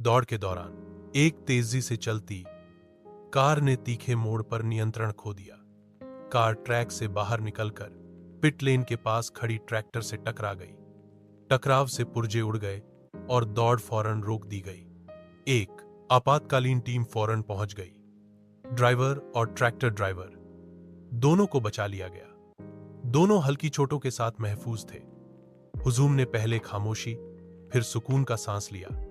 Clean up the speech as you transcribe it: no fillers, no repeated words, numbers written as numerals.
दौड़ के दौरान एक तेजी से चलती कार ने तीखे मोड़ पर नियंत्रण खो दिया। कार ट्रैक से बाहर निकलकर पिट लेन के पास खड़ी ट्रैक्टर से टकरा गई। टकराव से पुर्जे उड़ गए और दौड़ फौरन रोक दी गई। एक आपातकालीन टीम फौरन पहुंच गई। ड्राइवर और ट्रैक्टर ड्राइवर दोनों को बचा लिया गया। दोनों हल्की चोटों के साथ महफूज थे। हुजूम ने पहले खामोशी फिर सुकून का सांस लिया।